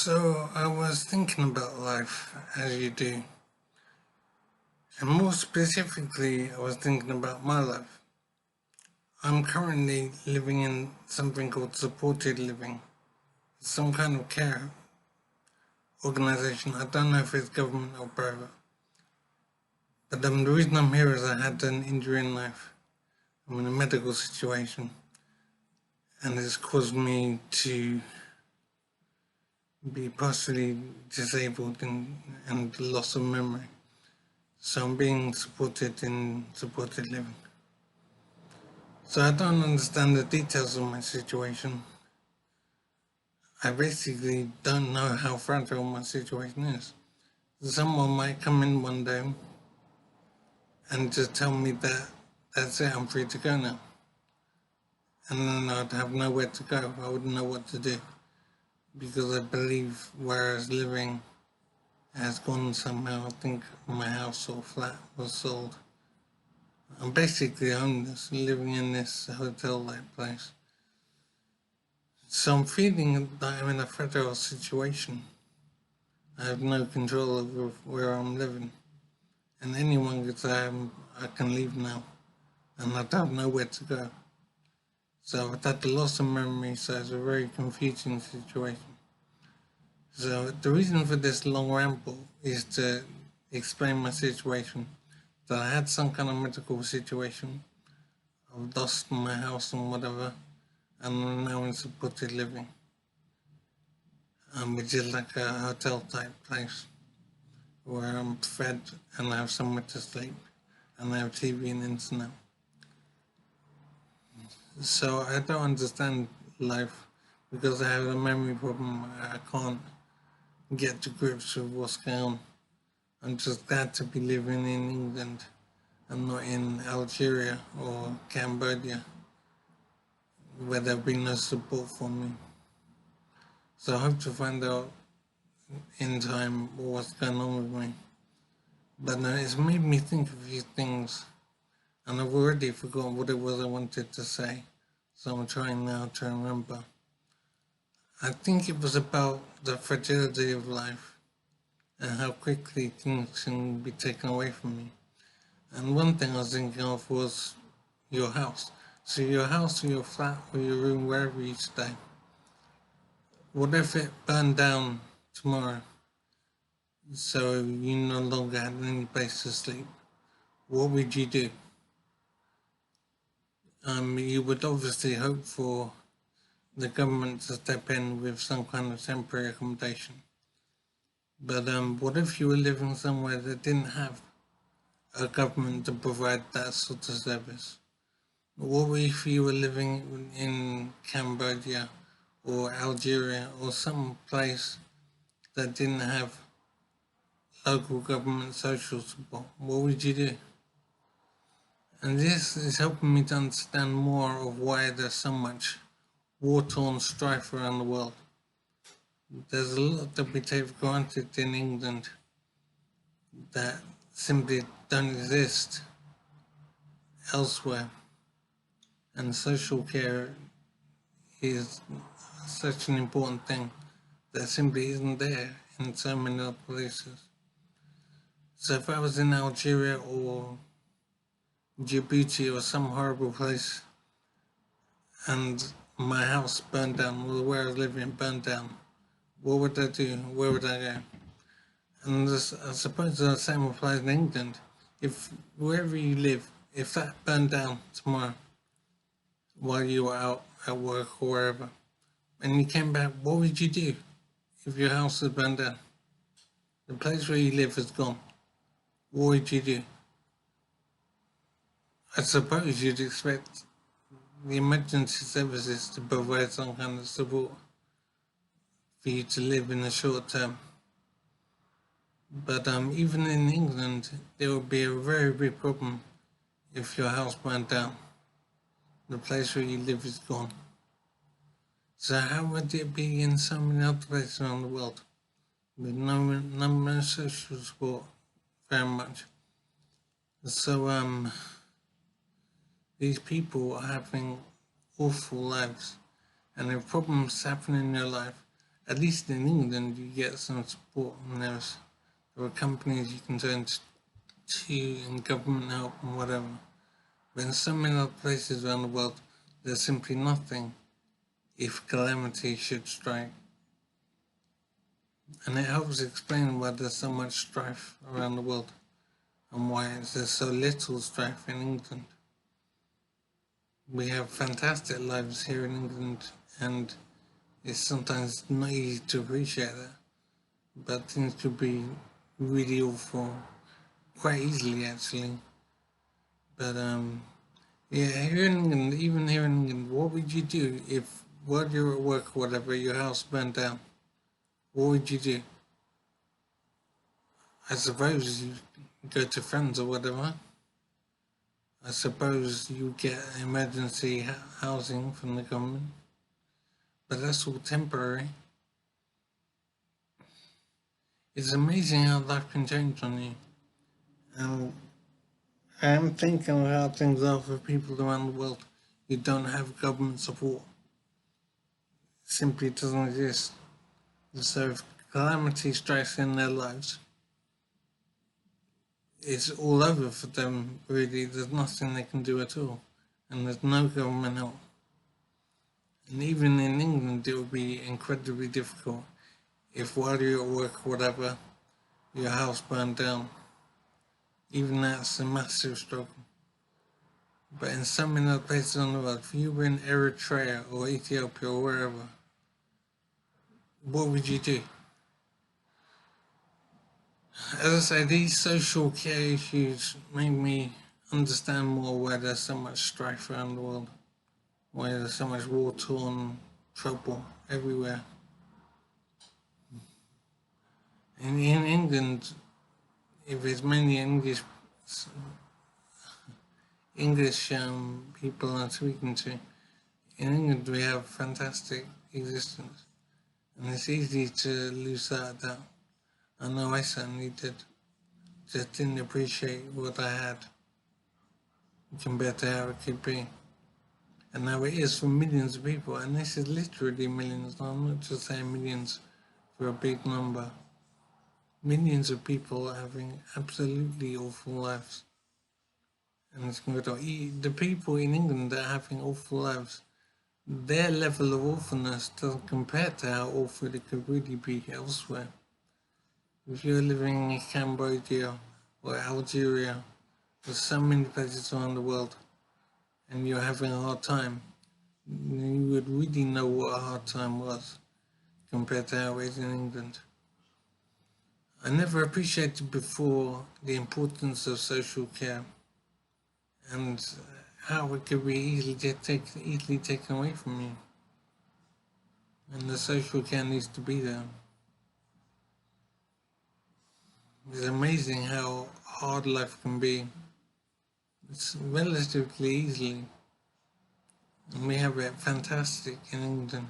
So I was thinking about life, as you do, and more specifically, I was thinking about my life. I'm currently living in something called supported living, some kind of care organization. I don't know if it's government or private, but the reason I'm here is I had an injury in life. I'm in a medical situation, and it's caused me to be partially disabled and loss of memory. So I'm being supported in supported living. So I don't understand the details of my situation. I basically don't know how fragile my situation is. Someone might come in one day and just tell me that that's it, I'm free to go now. And then I'd have nowhere to go. I wouldn't know what to do. Because I believe where I was living has gone somehow. I think my house or flat was sold. I'm basically homeless, living in this hotel-like place. So I'm feeling that I'm in a fragile situation. I have no control over where I'm living. And anyone could say I can leave now. And I don't know where to go. So I've had the loss of memory, so it's a very confusing situation. So the reason for this long ramble is to explain my situation. That I had some kind of medical situation. I've lost my house and whatever. And I'm now in supported living. Which is like a hotel type place where I'm fed and I have somewhere to sleep and I have TV and internet. So I don't understand life because I have a memory problem. I can't get to grips with what's going on. I'm just glad to be living in England and not in Algeria or Cambodia where there'll be no support for me. So I hope to find out in time what's going on with me. But it's made me think of a few things, and I've already forgotten what it was I wanted to say, so I'm trying now to remember. I think it was about the fragility of life and how quickly things can be taken away from you. And one thing I was thinking of was your house. So your house or your flat or your room, wherever you stay. What if it burned down tomorrow? So you no longer had any place to sleep. What would you do? You would obviously hope for the government to step in with some kind of temporary accommodation. But what if you were living somewhere that didn't have a government to provide that sort of service? What if you were living in Cambodia or Algeria or some place that didn't have local government social support? What would you do? And this is helping me to understand more of why there's so much war-torn strife around the world. There's a lot that we take for granted in England that simply don't exist elsewhere. And social care is such an important thing that simply isn't there in so many other places. So if I was in Algeria or Djibouti or some horrible place and my house burned down, or where I was living burned down, what would I do? Where would I go? And I suppose the same applies in England. If wherever you live, if that burned down tomorrow while you were out at work or wherever, and you came back, what would you do if your house had burned down? The place where you live is gone. What would you do? I suppose you'd expect the emergency services to provide some kind of support for you to live in the short term. But even in England, there would be a very big problem if your house burned down. The place where you live is gone. So how would it be in so many other places around the world with no social support very much? So these people are having awful lives, and if problems happen in your life, at least in England, you get some support, and there are companies you can turn to and government help and whatever. But in so many other places around the world, there's simply nothing if calamity should strike. And it helps explain why there's so much strife around the world and why there's so little strife in England. We have fantastic lives here in England, and it's sometimes not easy to appreciate that. But things could be really awful quite easily, actually. But yeah, here in England, even here in England, what would you do if, while you're at work or whatever, your house burned down? What would you do? I suppose you go to friends or whatever. I suppose you get emergency housing from the government, but that's all temporary. It's amazing how life can change on you. And I'm thinking of how things are for people around the world who don't have government support. It simply doesn't exist. So if calamity strikes in their lives, it's all over for them, really. There's nothing they can do at all. And there's no government help. And even in England, it would be incredibly difficult if while you're at work or whatever, your house burned down. Even that's a massive struggle. But in so many other places on the world, if you were in Eritrea or Ethiopia or wherever, what would you do? As I say, these social care issues make me understand more why there's so much strife around the world, why there's so much war-torn trouble everywhere. In England, if it's mainly English people I'm speaking to, in England we have fantastic existence, and it's easy to lose that. I know I certainly did. Just didn't appreciate what I had compared to how it could be. And now it is for millions of people, and this is literally millions. I'm not just saying millions for a big number. Millions of people are having absolutely awful lives. And it's going to the people in England that are having awful lives, their level of awfulness doesn't compare to how awful it could really be elsewhere. If you're living in Cambodia or Algeria, there's so many places around the world, and you're having a hard time, you would really know what a hard time was compared to how it is in England. I never appreciated before the importance of social care and how it could be easily taken away from you. And the social care needs to be there. It's amazing how hard life can be. It's relatively easily. And we have it fantastic in England.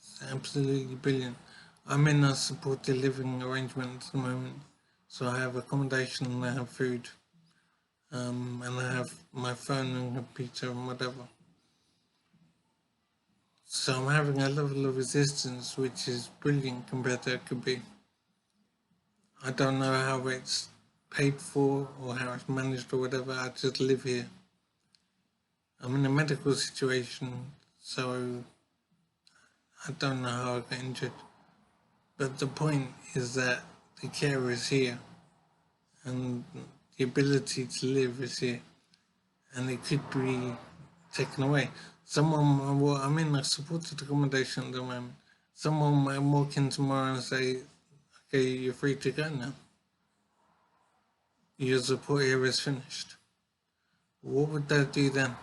It's absolutely brilliant. I'm in a supported living arrangement at the moment. So I have accommodation and I have food. And I have my phone and computer and whatever. So I'm having a level of resistance which is brilliant compared to how it could be. I don't know how it's paid for or how it's managed or whatever. I just live here. I'm in a medical situation, so I don't know how I got injured. But the point is that the care is here and the ability to live is here, and it could be taken away. I'm in a supported accommodation at the moment. Someone might walk in tomorrow and say, okay, you're free to go now. Your support here is finished. What would that do then?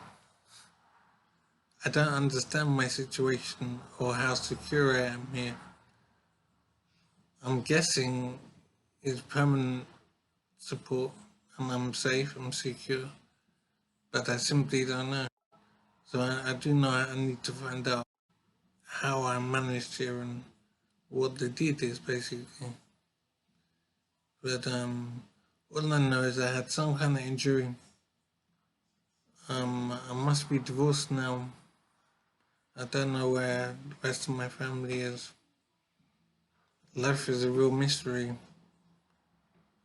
I don't understand my situation or how secure I am here. I'm guessing it's permanent support and I'm safe, I'm secure, but I simply don't know. So I do know I need to find out how I managed here and what the deed is basically. But all I know is I had some kind of injury. I must be divorced now. I don't know where the rest of my family is. life is a real mystery,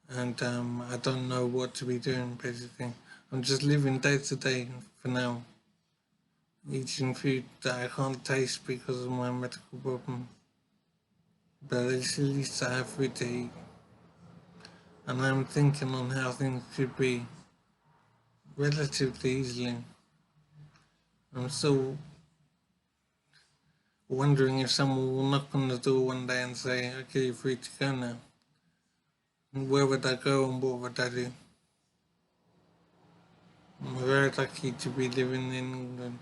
and I don't know what to be doing. Basically, I'm just living day to day for now, eating food that I can't taste because of my medical problem. But at least I have food to eat, and I'm thinking on how things could be relatively easily. I'm still wondering if someone will knock on the door one day and say, "Okay, you're free to go now." And where would I go and what would I do? I'm very lucky to be living in England.